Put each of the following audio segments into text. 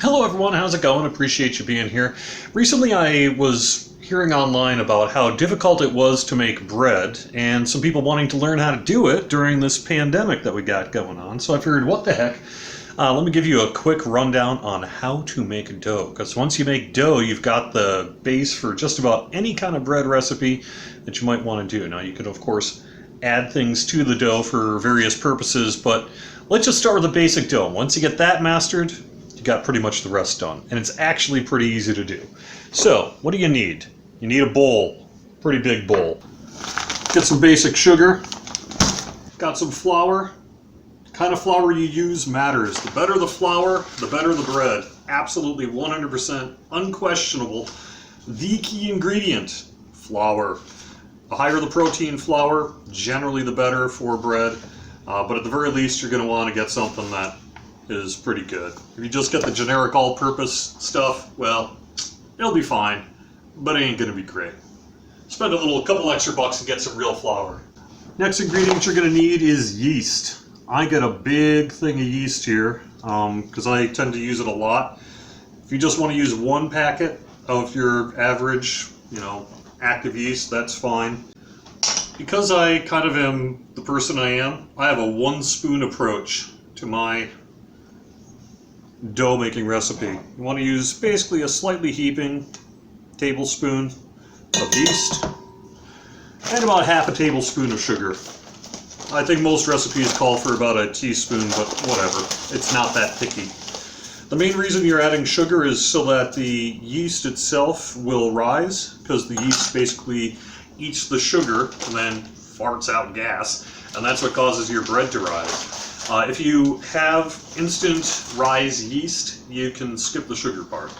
Hello everyone, how's it going? Appreciate you being here. Recently I was hearing online about how difficult it was to make bread and some people wanting to learn how to do it during this pandemic that we got going on. So I figured, what the heck, let me give you a quick rundown on how to make dough. Because once you make dough, you've got the base for just about any kind of bread recipe that you might want to do. Now you could of course add things to the dough for various purposes, but let's just start with the basic dough. Once you get that mastered, you got pretty much the rest done. And it's actually pretty easy to do. So, what do you need? You need a bowl, pretty big bowl. Get some basic sugar. Got some flour. The kind of flour you use matters. The better the flour, the better the bread. Absolutely 100% unquestionable. The key ingredient, flour. The higher the protein flour, generally the better for bread. But at the very least, you're going to want to get something that is pretty good. If you just get the generic all-purpose stuff, well, it'll be fine, but it ain't going to be great. Spend a couple extra bucks and get some real flour. Next ingredient you're going to need is yeast. I get a big thing of yeast here because I tend to use it a lot. If you just want to use one packet of your average, active yeast, that's fine. Because I kind of am the person I am, I have a 1 spoon approach to my dough making recipe. You want to use basically a slightly heaping tablespoon of yeast and about half a tablespoon of sugar. I think most recipes call for about a teaspoon, but whatever. It's not that picky. The main reason you're adding sugar is so that the yeast itself will rise, because the yeast basically eats the sugar and then farts out gas, and that's what causes your bread to rise. If you have instant rise yeast, you can skip the sugar part.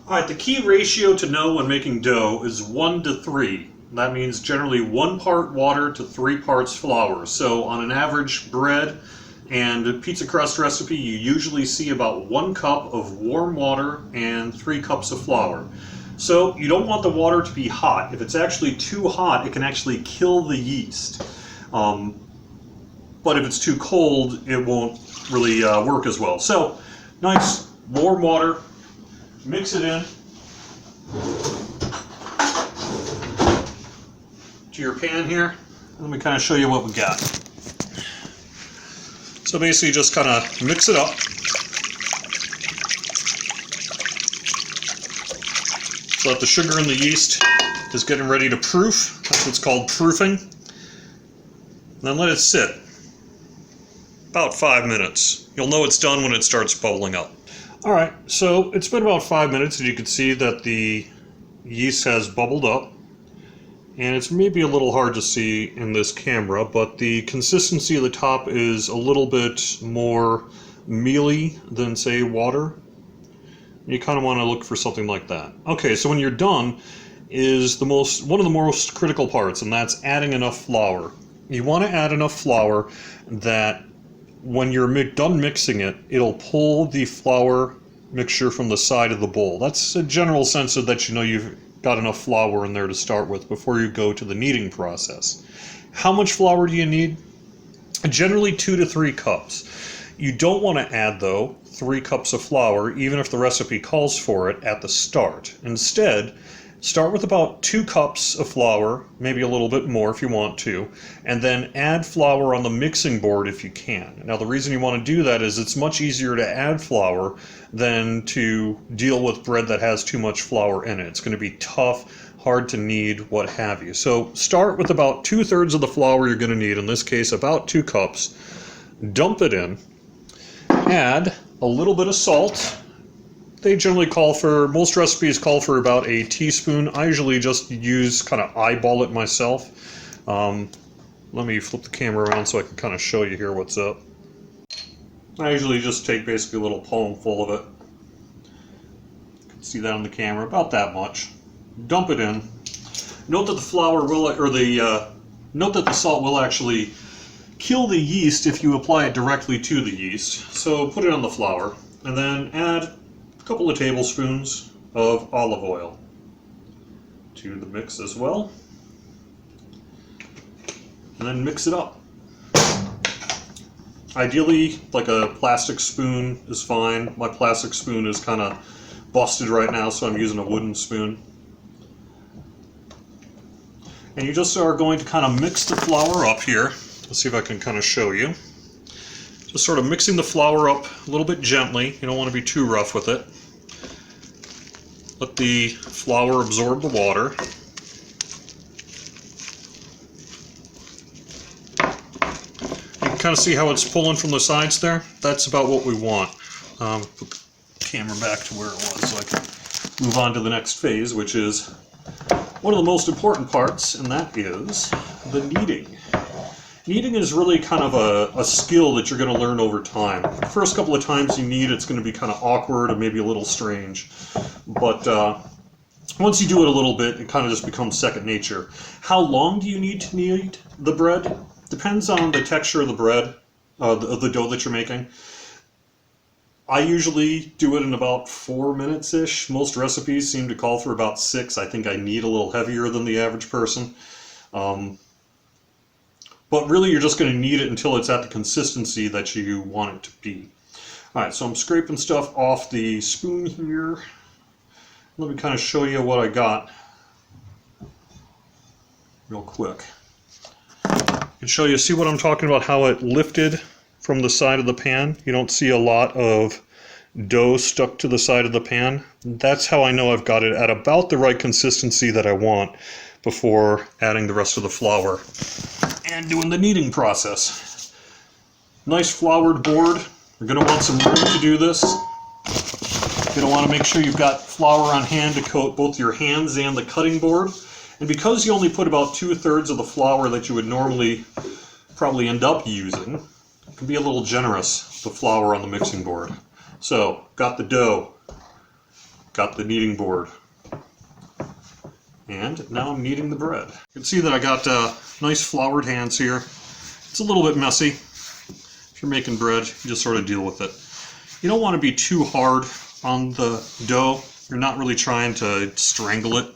Alright, the key ratio to know when making dough is 1 to 3. That means generally 1 part water to 3 parts flour. So on an average bread and pizza crust recipe, you usually see about 1 cup of warm water and 3 cups of flour. So you don't want the water to be hot. If it's actually too hot, it can actually kill the yeast. But if it's too cold, it won't really work as well. So, nice warm water, mix it in to your pan here. Let me kind of show you what we got. So basically just kind of mix it up. So that the sugar and the yeast is getting ready to proof. That's what's called proofing. And then let it sit. About 5 minutes. You'll know it's done when it starts bubbling up. Alright, so it's been about 5 minutes and you can see that the yeast has bubbled up. And it's maybe a little hard to see in this camera, but the consistency of the top is a little bit more mealy than, say, water. You kind of want to look for something like that. Okay, so when you're done is one of the most critical parts, and that's adding enough flour. You want to add enough flour that when you're done mixing it, it'll pull the flour mixture from the side of the bowl. That's a general sense of that you know you've got enough flour in there to start with before you go to the kneading process. How much flour do you need? Generally 2 to 3 cups. You don't want to add, though, 3 cups of flour, even if the recipe calls for it, at the start. Instead, start with about 2 cups of flour, maybe a little bit more if you want to, and then add flour on the mixing board if you can. Now the reason you want to do that is it's much easier to add flour than to deal with bread that has too much flour in it. It's going to be tough, hard to knead, what have you. So start with about 2/3 of the flour you're going to need, in this case about 2 cups. Dump it in, add a little bit of salt. They generally most recipes call for about a teaspoon. I usually just kind of eyeball it myself. Let me flip the camera around so I can kind of show you here what's up. I usually just take basically a little palm full of it. You can see that on the camera, about that much. Dump it in. Note that note that the salt will actually kill the yeast if you apply it directly to the yeast. So put it on the flour, and then add a couple of tablespoons of olive oil to the mix as well, and then mix it up. Ideally, like a plastic spoon is fine. My plastic spoon is kind of busted right now, so I'm using a wooden spoon. And you just are going to kind of mix the flour up here. Let's see if I can kind of show you. Just sort of mixing the flour up a little bit gently. You don't want to be too rough with it. Let the flour absorb the water. You can kind of see how it's pulling from the sides there. That's about what we want. Put the camera back to where it was so I can move on to the next phase, which is one of the most important parts, and that is the kneading. Kneading is really kind of a skill that you're going to learn over time. The first couple of times you knead, it's going to be kind of awkward and maybe a little strange. But once you do it a little bit, it kind of just becomes second nature. How long do you need to knead the bread? Depends on the texture of the bread, of the dough that you're making. I usually do it in about 4 minutes-ish. Most recipes seem to call for about 6. I think I knead a little heavier than the average person. But really you're just going to knead it until it's at the consistency that you want it to be. Alright, so I'm scraping stuff off the spoon here. Let me kind of show you what I got real quick. I can show you, see what I'm talking about, how it lifted from the side of the pan. You don't see a lot of dough stuck to the side of the pan. That's how I know I've got it at about the right consistency that I want before adding the rest of the flour and doing the kneading process. Nice floured board. You're going to want some room to do this. You're going to want to make sure you've got flour on hand to coat both your hands and the cutting board. And because you only put about 2/3 of the flour that you would normally probably end up using, it can be a little generous, the flour on the mixing board. So, got the dough, got the kneading board, and now I'm kneading the bread. You can see that I got nice floured hands here. It's a little bit messy. If you're making bread, you just sort of deal with it. You don't want to be too hard on the dough. You're not really trying to strangle it.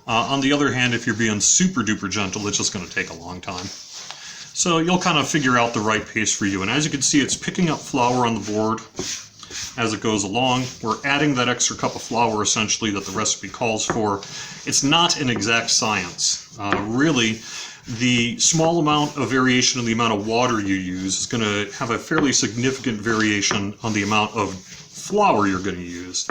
On the other hand, if you're being super duper gentle, it's just going to take a long time. So you'll kind of figure out the right pace for you. And as you can see, it's picking up flour on the board as it goes along. We're adding that extra cup of flour essentially that the recipe calls for. It's not an exact science. Really, the small amount of variation in the amount of water you use is going to have a fairly significant variation on the amount of flour you're going to use.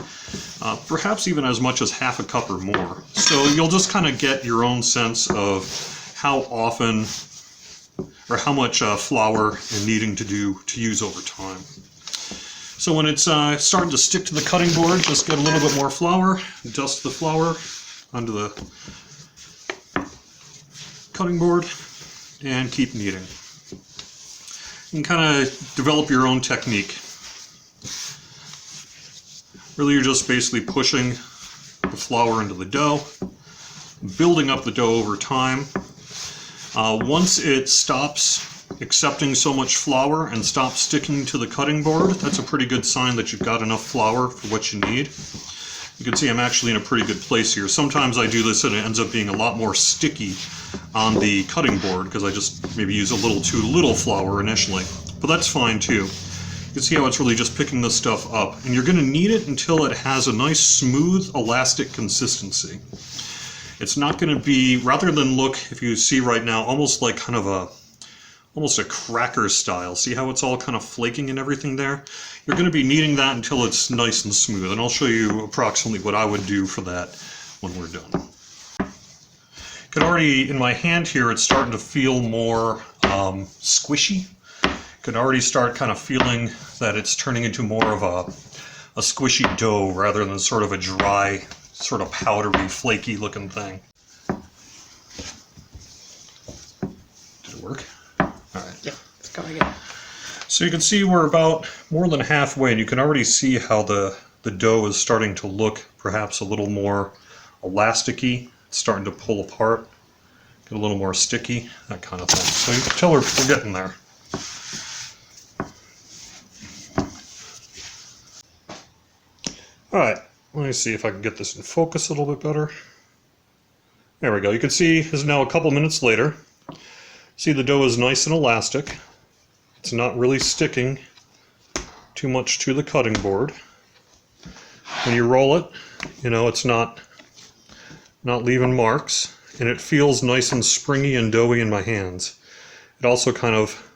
Perhaps even as much as half a cup or more. So you'll just kind of get your own sense of how often or how much flour and kneading to use over time. So when it's starting to stick to the cutting board, just get a little bit more flour, dust the flour onto the cutting board, and keep kneading. You can kind of develop your own technique. Really, you're just basically pushing the flour into the dough, building up the dough over time. Once it stops accepting so much flour and stops sticking to the cutting board, that's a pretty good sign that you've got enough flour for what you need. You can see I'm actually in a pretty good place here. Sometimes I do this and it ends up being a lot more sticky on the cutting board because I just maybe use a little too little flour initially. But that's fine too. You can see how it's really just picking this stuff up. And you're going to knead it until it has a nice smooth elastic consistency. It's not going to be, rather than look, if you see right now, almost like kind of almost a cracker style. See how it's all kind of flaking and everything there? You're going to be kneading that until it's nice and smooth, and I'll show you approximately what I would do for that when we're done. You can already, in my hand here, it's starting to feel more squishy. You can already start kind of feeling that it's turning into more of a squishy dough rather than sort of a dry, sort of powdery, flaky looking thing. Did it work? Alright. Yeah, it's going good. So you can see we're about more than halfway, and you can already see how the dough is starting to look perhaps a little more elasticy. It's starting to pull apart, get a little more sticky, that kind of thing. So you can tell we're getting there. Alright, let me see if I can get this in focus a little bit better. There we go. You can see this is now a couple minutes later. See, the dough is nice and elastic. It's not really sticking too much to the cutting board. When you roll it, you know, it's not leaving marks, and it feels nice and springy and doughy in my hands. It also kind of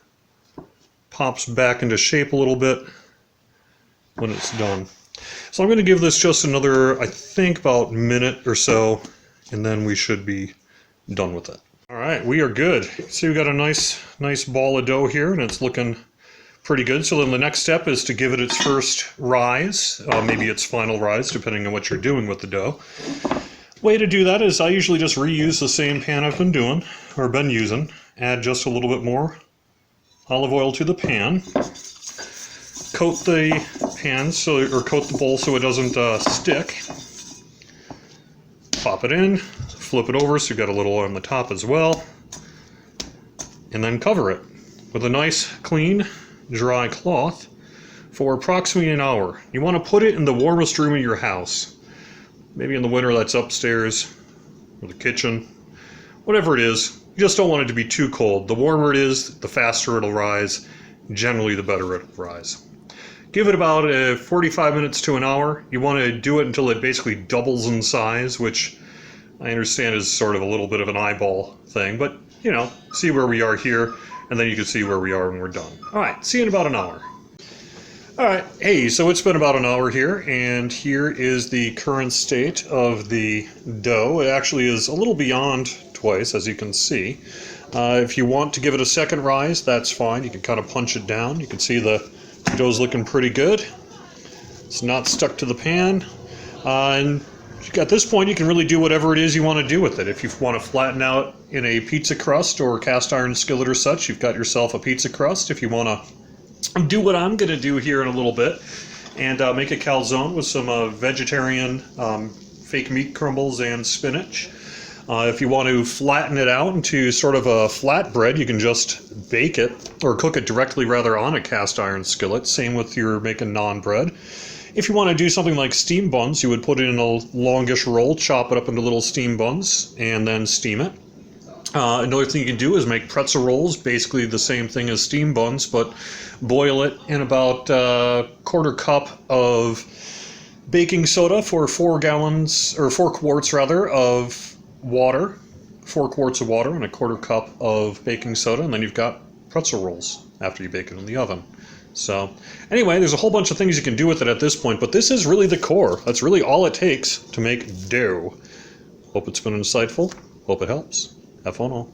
pops back into shape a little bit when it's done. So I'm going to give this just another, I think, about minute or so, and then we should be done with it. All right, we are good. See, we got a nice ball of dough here, and it's looking pretty good. So then the next step is to give it its first rise, maybe its final rise, depending on what you're doing with the dough. Way to do that is I usually just reuse the same pan I've been using. Add just a little bit more olive oil to the pan. Coat the pan or coat the bowl so it doesn't stick. Pop it in, flip it over so you've got a little oil on the top as well, and then cover it with a nice clean dry cloth for approximately an hour. You want to put it in the warmest room of your house. Maybe in the winter that's upstairs or the kitchen, whatever it is. You just don't want it to be too cold. The warmer it is, the faster it'll rise. Generally, the better it'll rise. Give it about 45 minutes to an hour. You want to do it until it basically doubles in size, which I understand is sort of a little bit of an eyeball thing, but you know, see where we are here, and then you can see where we are when we're done. All right, see you in about an hour. All right, hey, so it's been about an hour here, and here is the current state of the dough. It actually is a little beyond twice, as you can see. If you want to give it a second rise, that's fine. You can kind of punch it down. You can see the dough's looking pretty good. It's not stuck to the pan. And at this point, you can really do whatever it is you want to do with it. If you want to flatten out in a pizza crust or cast iron skillet or such, you've got yourself a pizza crust. If you want to do what I'm going to do here in a little bit and make a calzone with some vegetarian fake meat crumbles and spinach. If you want to flatten it out into sort of a flatbread, you can just bake it, or cook it directly rather on a cast iron skillet. Same with your making naan bread. If you want to do something like steam buns, you would put it in a longish roll, chop it up into little steam buns, and then steam it. Another thing you can do is make pretzel rolls, basically the same thing as steam buns, but boil it in about a quarter cup of baking soda for 4 quarts of water, 4 quarts of water and a quarter cup of baking soda, and then you've got pretzel rolls after you bake it in the oven. So anyway, there's a whole bunch of things you can do with it at this point, but this is really the core. That's really all it takes to make dough. Hope it's been insightful. Hope it helps. Have fun all.